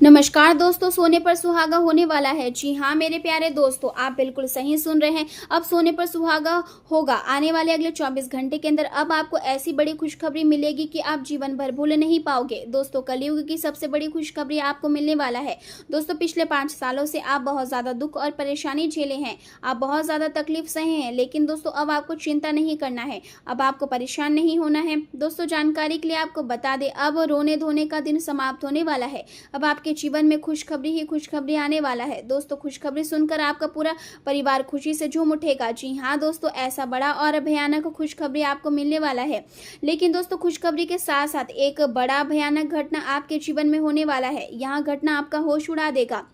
नमस्कार दोस्तों, सोने पर सुहागा होने वाला है। जी हाँ मेरे प्यारे दोस्तों, आप बिल्कुल सही सुन रहे हैं। अब सोने पर सुहागा होगा। आने वाले अगले 24 घंटे के अंदर अब आपको ऐसी बड़ी खुशखबरी मिलेगी कि आप जीवन भर भूल नहीं पाओगे। दोस्तों, कलयुग की सबसे बड़ी खुशखबरी आपको मिलने वाला है। दोस्तों, पिछले 5 सालों से आप बहुत ज्यादा दुख और परेशानी झेले हैं। आप बहुत ज्यादा तकलीफ सहे हैं, लेकिन दोस्तों अब आपको चिंता नहीं करना है। अब आपको परेशान नहीं होना है। दोस्तों, जानकारी के लिए आपको बता दें, अब रोने धोने का दिन समाप्त होने वाला है। अब आपके जीवन में खुशखबरी ही खुशखबरी आने वाला है। दोस्तों, खुशखबरी सुनकर आपका पूरा परिवार खुशी से झूम उठेगा। जी हाँ दोस्तों, ऐसा बड़ा और भयानक खुशखबरी आपको मिलने वाला है। लेकिन दोस्तों, खुशखबरी के साथ साथ एक बड़ा भयानक घटना आपके जीवन में होने वाला है। यह घटना आपका होश उड़ा देगा।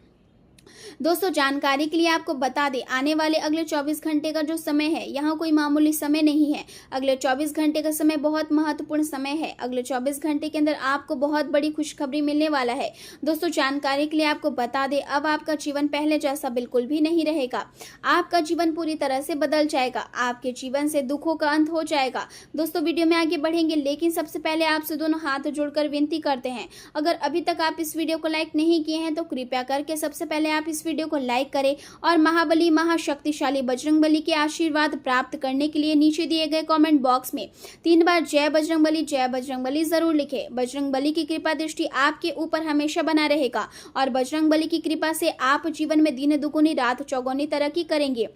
दोस्तों, जानकारी के लिए आपको बता दें, आने वाले अगले 24 घंटे का जो समय है, यहाँ कोई मामूली समय नहीं है। अगले 24 घंटे का समय बहुत महत्वपूर्ण समय है। अगले 24 घंटे के अंदर आपको बहुत बड़ी खुशखबरी मिलने वाला है। दोस्तों, जानकारी के लिए आपको बता दें, अब आपका जीवन पहले जैसा बिल्कुल भी नहीं रहेगा। आपका जीवन पूरी तरह से बदल जाएगा। आपके जीवन से दुखों का अंत हो जाएगा। दोस्तों, वीडियो में आगे बढ़ेंगे, लेकिन सबसे पहले आपसे दोनों हाथ जोड़कर विनती करते हैं, अगर अभी तक आप इस वीडियो को लाइक नहीं किए हैं तो कृपया करके सबसे पहले आप इस वीडियो को लाइक करें और महाबली महाशक्तिशाली बजरंगबली के आशीर्वाद प्राप्त करने के लिए नीचे दिए गए कमेंट बॉक्स में 3 बार जय बजरंगबली जरूर लिखें। बजरंगबली की कृपा दृष्टि आपके ऊपर हमेशा बना रहेगा और बजरंगबली की कृपा से आप जीवन में दिन दुगुनी रात चौगुनी तरक्की करेंगे।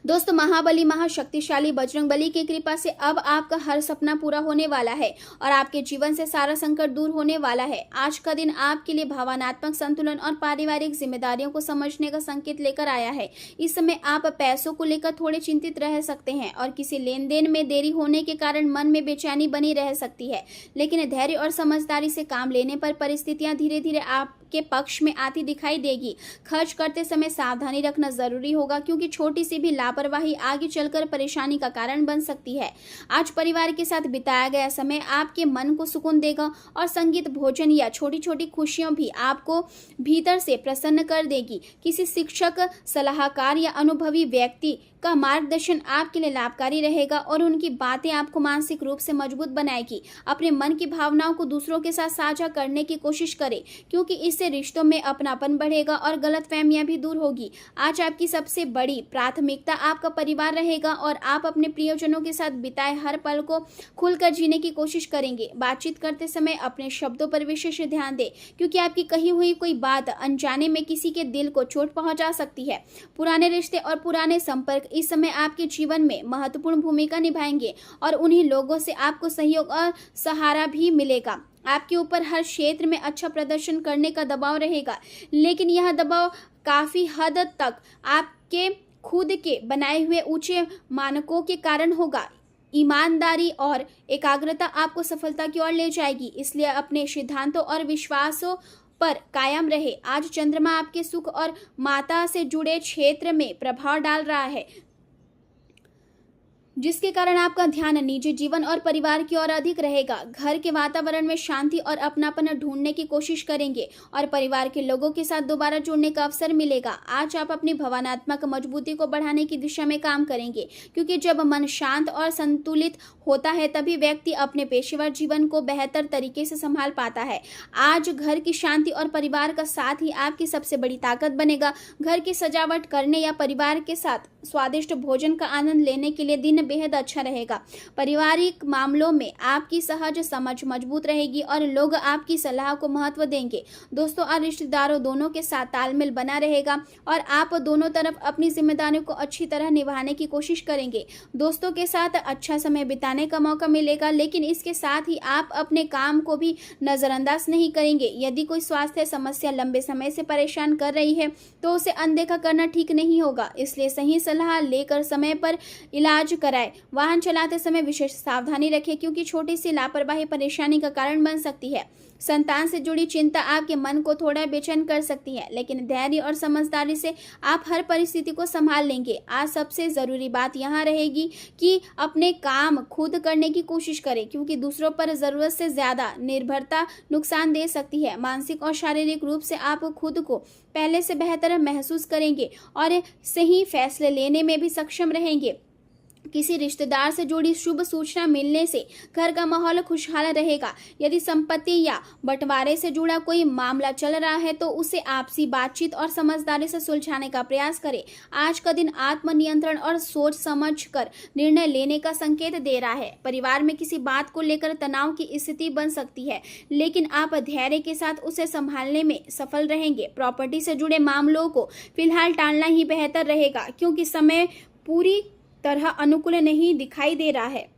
दोस्तों, महाबली महाशक्तिशाली बजरंगबली की कृपा से अब आपका हर सपना पूरा होने वाला है और आपके जीवन से सारा संकट दूर होने वाला है। आज का दिन आपके लिए भावनात्मक संतुलन और पारिवारिक जिम्मेदारियों को समझने का संकेत लेकर आया है। इस समय आप पैसों को लेकर थोड़े चिंतित रह सकते हैं और किसी लेन देन में देरी होने के कारण मन में बेचैनी बनी रह सकती है, लेकिन धैर्य और समझदारी से काम लेने पर परिस्थितियां धीरे धीरे आपके पक्ष में आती दिखाई देगी। खर्च करते समय सावधानी रखना जरूरी होगा, क्योंकि छोटी सी भी लापरवाही आगे चलकर परेशानी का कारण बन सकती है। आज परिवार के साथ बिताया गया समय आपके मन को सुकून देगा और संगीत, भोजन या छोटी छोटी खुशियां भी आपको भीतर से प्रसन्न कर देगी। किसी शिक्षक, सलाहकार या अनुभवी व्यक्ति का मार्गदर्शन आपके लिए लाभकारी रहेगा और उनकी बातें आपको मानसिक रूप से मजबूत बनाएगी। अपने मन की भावनाओं को दूसरों के साथ साझा करने की कोशिश करें, क्योंकि इससे रिश्तों में अपनापन बढ़ेगा और गलतफहमियां भी दूर होगी। आज आपकी सबसे बड़ी प्राथमिकता आपका परिवार रहेगा और आप अपने प्रियजनों के साथ बिताए हर पल को खुलकर जीने की कोशिश करेंगे। बातचीत करते समय अपने शब्दों पर विशेष ध्यान दें, क्योंकि आपकी कही हुई कोई बात अनजाने में किसी के दिल को चोट पहुंचा सकती है। पुराने रिश्ते और पुराने संपर्क इस समय आपके जीवन में महत्वपूर्ण भूमिका निभाएंगे और उन्हीं लोगों से आपको सहयोग और सहारा भी मिलेगा। आपके ऊपर हर क्षेत्र में अच्छा प्रदर्शन करने का दबाव रहेगा, लेकिन यह दबाव काफी हद तक आपके खुद के बनाए हुए ऊंचे मानकों के कारण होगा। ईमानदारी और एकाग्रता आपको सफलता की ओर ले जाएगी, इसलिए अपने सिद्धांतों और विश्वासों पर कायम रहे। आज चंद्रमा आपके सुख और माता से जुड़े क्षेत्र में प्रभाव डाल रहा है, जिसके कारण आपका ध्यान निजी जीवन और परिवार की ओर अधिक रहेगा। घर के वातावरण में शांति और अपनापन ढूंढने की कोशिश करेंगे और परिवार के लोगों के साथ दोबारा जुड़ने का अवसर मिलेगा। आज आप अपनी भावनात्मक मजबूती को बढ़ाने की दिशा में काम करेंगे, क्योंकि जब मन शांत और संतुलित होता है तभी व्यक्ति अपने पेशेवर जीवन को बेहतर तरीके से संभाल पाता है। आज घर की शांति और परिवार का साथ ही आपकी सबसे बड़ी ताकत बनेगा। घर की सजावट करने या परिवार के साथ स्वादिष्ट भोजन का आनंद लेने के लिए दिन बेहद अच्छा रहेगा। पारिवारिक मामलों में आपकी सहज समझ मजबूत रहेगी और लोग आपकी सलाह को महत्व देंगे। दोस्तों और रिश्तेदारों दोनों के साथ तालमेल बना रहेगा और आप दोनों तरफ अपनी जिम्मेदारियों को अच्छी तरह निभाने की कोशिश करेंगे। दोस्तों के साथ अच्छा समय बिताने का मौका मिलेगा, लेकिन इसके साथ ही आप अपने काम को भी नजरअंदाज नहीं करेंगे। यदि कोई स्वास्थ्य समस्या लंबे समय से परेशान कर रही है तो उसे अनदेखा करना ठीक नहीं होगा, इसलिए सही सलाह लेकर समय पर इलाज कराएं। वाहन चलाते समय विशेष सावधानी रखें, क्योंकि छोटी सी लापरवाही परेशानी का कारण बन सकती है। संतान से जुड़ी चिंता आपके मन को थोड़ा बेचैन कर सकती है, लेकिन धैर्य और समझदारी से आप हर परिस्थिति को संभाल लेंगे। आज सबसे जरूरी बात यहाँ रहेगी कि अपने काम खुद करने की कोशिश करें, क्योंकि दूसरों पर जरूरत से ज्यादा निर्भरता नुकसान दे सकती है। मानसिक और शारीरिक रूप से आप खुद को पहले से बेहतर महसूस करेंगे और सही फैसले लेने में भी सक्षम रहेंगे। किसी रिश्तेदार से जुड़ी शुभ सूचना मिलने से घर का माहौल खुशहाल रहेगा। यदि संपत्ति या बंटवारे से जुड़ा कोई मामला चल रहा है तो उसे आपसी बातचीत और समझदारी से सुलझाने का प्रयास करें। आज का दिन आत्मनियंत्रण और सोच समझकर निर्णय लेने का संकेत दे रहा है। परिवार में किसी बात को लेकर तनाव की स्थिति बन सकती है, लेकिन आप धैर्य के साथ उसे संभालने में सफल रहेंगे। प्रॉपर्टी से जुड़े मामलों को फिलहाल टालना ही बेहतर रहेगा, क्योंकि समय पूरी तरह अनुकूल नहीं दिखाई दे रहा है।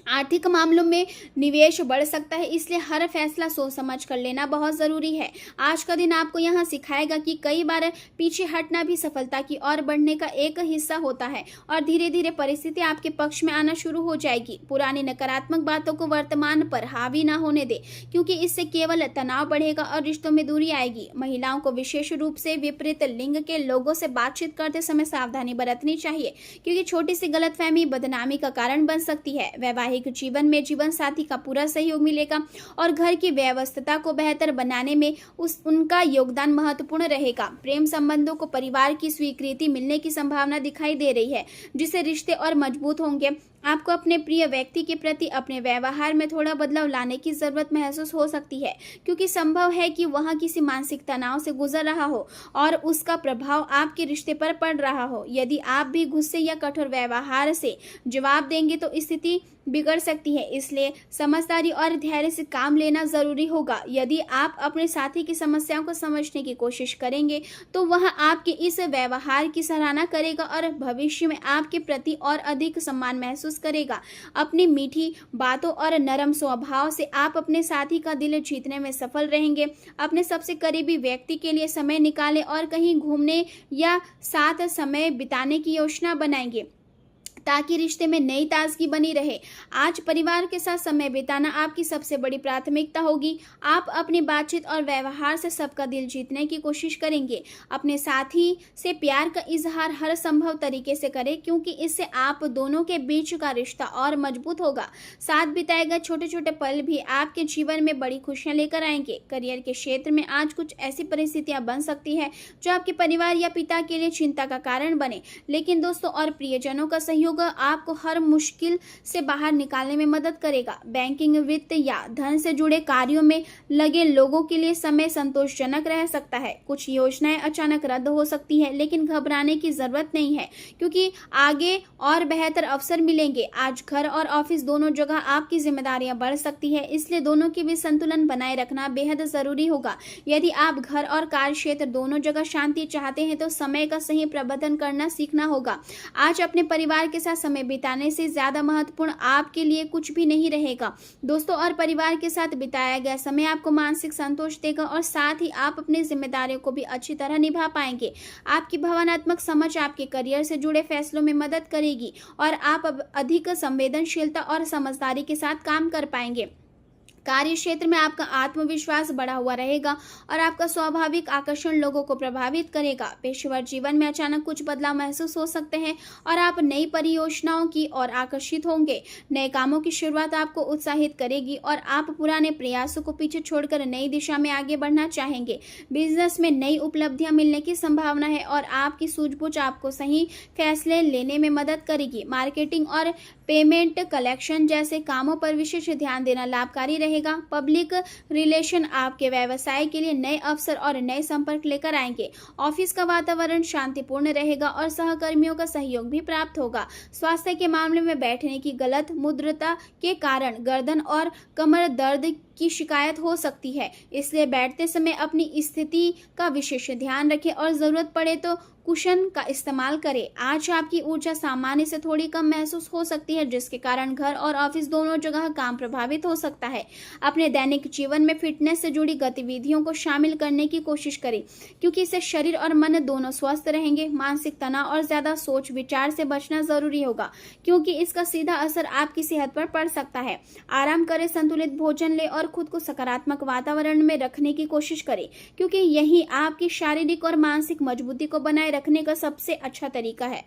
आर्थिक मामलों में निवेश बढ़ सकता है, इसलिए हर फैसला सोच समझ कर लेना बहुत जरूरी है। आज का दिन आपको यहाँ सिखाएगा कि कई बार पीछे हटना भी सफलता की ओर बढ़ने का एक हिस्सा होता है और धीरे धीरे परिस्थिति आपके पक्ष में आना शुरू हो जाएगी। पुरानी नकारात्मक बातों को वर्तमान पर हावी ना होने दे, क्योंकि इससे केवल तनाव बढ़ेगा और रिश्तों में दूरी आएगी। महिलाओं को विशेष रूप से विपरीत लिंग के लोगों से बातचीत करते समय सावधानी बरतनी चाहिए, क्योंकि छोटी सी गलतफहमी बदनामी का कारण बन सकती है। वैवाहिक जीवन में जीवन साथी का पूरा सहयोग मिलेगा और घर की व्यवस्था को बेहतर बनाने में उनका योगदान महत्वपूर्ण रहेगा। प्रेम संबंधों को परिवार की स्वीकृति मिलने की संभावना दिखाई दे रही है, जिससे रिश्ते और मजबूत होंगे। आपको अपने प्रिय व्यक्ति के प्रति अपने व्यवहार में थोड़ा बदलाव लाने की जरूरत महसूस हो सकती है, क्योंकि संभव है कि वह किसी मानसिक तनाव से गुजर रहा हो और उसका प्रभाव आपके रिश्ते पर पड़ रहा हो। यदि आप भी गुस्से या कठोर व्यवहार से जवाब देंगे तो स्थिति बिगड़ सकती है, इसलिए समझदारी और धैर्य से काम लेना जरूरी होगा। यदि आप अपने साथी की समस्याओं को समझने की कोशिश करेंगे तो वह आपके इस व्यवहार की सराहना करेगा और भविष्य में आपके प्रति और अधिक सम्मान महसूस करेगा। अपनी मीठी बातों और नरम स्वभाव से आप अपने साथी का दिल जीतने में सफल रहेंगे। अपने सबसे करीबी व्यक्ति के लिए समय निकालें और कहीं घूमने या साथ समय बिताने की योजना बनाएंगे, ताकि रिश्ते में नई ताजगी बनी रहे। आज परिवार के साथ समय बिताना आपकी सबसे बड़ी प्राथमिकता होगी। आप अपनी बातचीत और व्यवहार से सबका दिल जीतने की कोशिश करेंगे। अपने साथी से प्यार का इजहार हर संभव तरीके से करें, क्योंकि इससे आप दोनों के बीच का रिश्ता और मजबूत होगा। साथ बिताए गए छोटे छोटे पल भी आपके जीवन में बड़ी खुशियां लेकर आएंगे। करियर के क्षेत्र में आज कुछ ऐसी परिस्थितियां बन सकती है जो आपके परिवार या पिता के लिए चिंता का कारण बने, लेकिन दोस्तों और प्रियजनों का सहयोग आपको हर मुश्किल से बाहर निकालने में मदद करेगा। बैंकिंग, वित्त या धन से जुड़े कार्यों में लगे लोगों के लिए समय संतोषजनक रह सकता है। कुछ योजनाएं अचानक रद्द हो सकती है, लेकिन घबराने की जरूरत नहीं है, क्योंकि आगे और बेहतर अवसर मिलेंगे। आज घर और ऑफिस दोनों जगह आपकी जिम्मेदारियां बढ़ सकती है, इसलिए दोनों के बीच संतुलन बनाए रखना बेहद जरूरी होगा। यदि आप घर और कार्य क्षेत्र दोनों जगह शांति चाहते हैं तो समय का सही प्रबंधन करना सीखना होगा। आज अपने परिवार के साथ समय बिताने से ज्यादा महत्वपूर्ण आपके लिए कुछ भी नहीं रहेगा। दोस्तों और परिवार के साथ बिताया गया समय आपको मानसिक संतोष देगा और साथ ही आप अपनी जिम्मेदारियों को भी अच्छी तरह निभा पाएंगे। आपकी भावनात्मक समझ आपके करियर से जुड़े फैसलों में मदद करेगी और आप अब अधिक संवेदनशीलता और समझदारी के साथ काम कर पाएंगे। कार्य क्षेत्र में आपका आत्मविश्वास बढ़ा हुआ रहेगा और आपका स्वाभाविक आकर्षण लोगों को प्रभावित करेगा। पेशेवर जीवन में अचानक कुछ बदलाव महसूस हो सकते हैं और आप नई परियोजनाओं की ओर आकर्षित होंगे। नए कामों की शुरुआत आपको उत्साहित करेगी और आप पुराने प्रयासों को पीछे छोड़कर नई दिशा में आगे बढ़ना चाहेंगे। बिजनेस में नई उपलब्धियां मिलने की संभावना है और आपकी सूझबूझ आपको सही फैसले लेने में मदद करेगी। मार्केटिंग और पेमेंट कलेक्शन जैसे कामों पर विशेष ध्यान देना लाभकारी रहेगा। पब्लिक रिलेशन आपके व्यवसाय के लिए नए अवसर और नए संपर्क लेकर आएंगे। ऑफिस का वातावरण शांतिपूर्ण रहेगा और सहकर्मियों का सहयोग भी प्राप्त होगा। स्वास्थ्य के मामले में बैठने की गलत मुद्रता के कारण गर्दन और कमर दर्द की शिकायत हो सकती है, इसलिए बैठते समय अपनी स्थिति का विशेष ध्यान रखें और जरूरत पड़े तो कुशन का इस्तेमाल करें। आज आपकी ऊर्जा सामान्य से थोड़ी कम महसूस हो सकती है, जिसके कारण घर और ऑफिस दोनों जगह काम प्रभावित हो सकता है। अपने दैनिक जीवन में फिटनेस से जुड़ी गतिविधियों को शामिल करने की कोशिश करें, क्योंकि इससे शरीर और मन दोनों स्वस्थ रहेंगे। मानसिक तनाव और ज्यादा सोच विचार से बचना जरूरी होगा, क्योंकि इसका सीधा असर आपकी सेहत पर पड़ सकता है। आराम करें, संतुलित भोजन लें और खुद को सकारात्मक वातावरण में रखने की कोशिश करें, क्योंकि यही आपकी शारीरिक और मानसिक मजबूती को बनाए रखने का सबसे अच्छा तरीका है।